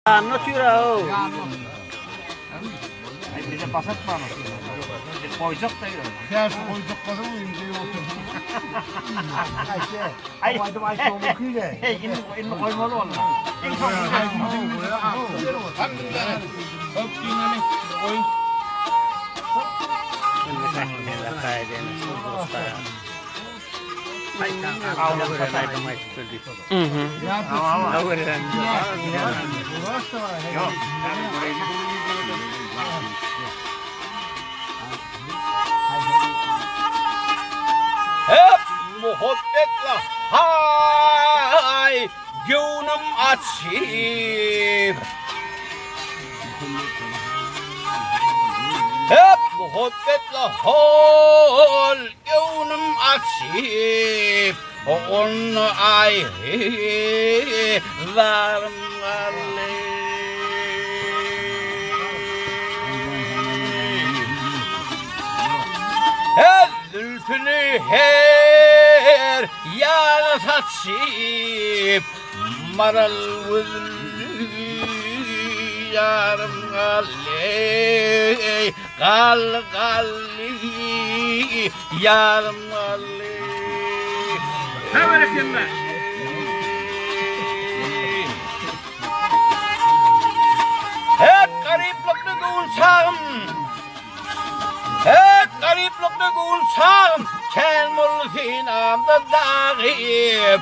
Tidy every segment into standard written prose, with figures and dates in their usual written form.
Ano sira oh. Ay bize basat mı anasını? Koyacak da yok. Ters koyduk kadın mı imzayı oturdu. Ay. Koydum ay soğuk ile. İnme koymalı valla. En son Hep muhabbetle hay gönlüm açıp hep muhabbetle hol gönlüm açıp onu ay varım Zülfünü her yana saçıp maral vüzlü yarım galli gal galli yarım galli hemen efendim hep gariplikle gülsem hep gariplikle gülsem kelmul sinamda dağıp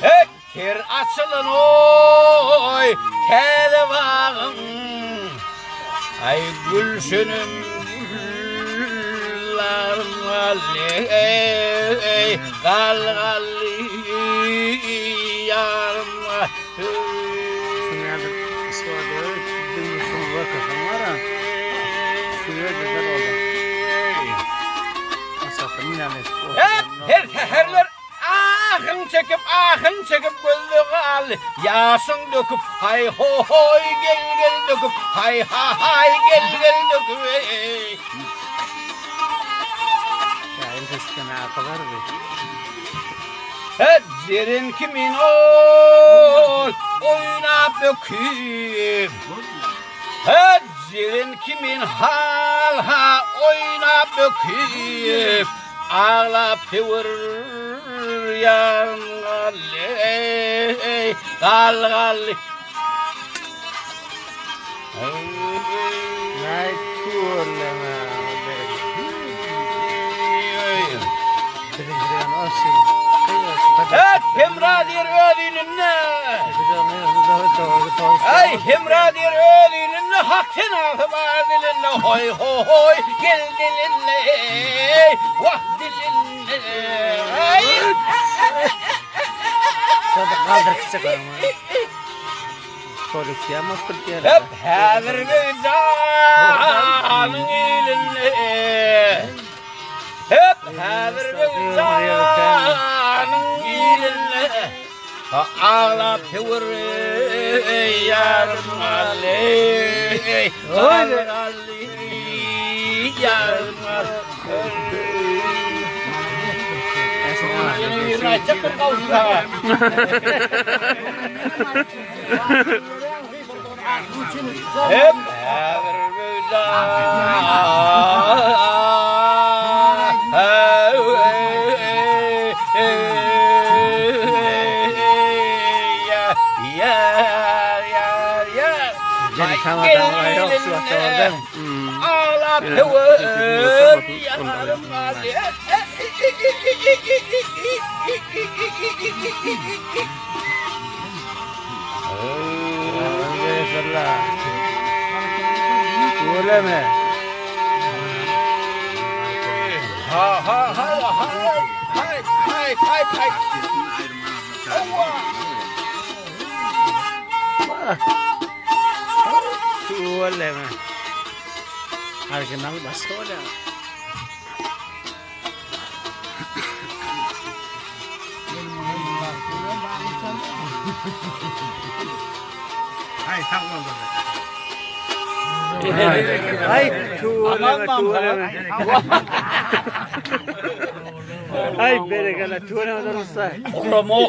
hep ter açılın oy televağım ay gülsünüm güllerim galli gal galli yarım her seherler ahın çekip gözlüğü al yaşın döküp hay hoy gel döküp hay hay gel döküp Derin kimin ol oynap döküp Derin kimin ha oynap döküp ağlap tevir yarın galli gal galli Ay kullama hemradir ödününne ay hemradir ödününne hakkın ağıbar dilinle hoy hoy gel dilinle vah dilinle ay kaldır kısa kalma. Polisiye mi Türkiye? hep hazır gıcanın ilinle hep hazır gıcanın ilinle ağlap tevir yarım aley aley yarım aley Çakır kavuşta hep hazır ağlap tevir yarım aley Öyle mi? Ha ha ha ha hay hay hay hay Öyle mi? Arkadan başka öyle. Ay tamam baba. Ay, tuğleme, tuğleme. Ay berekala. Tuğla usta. Orama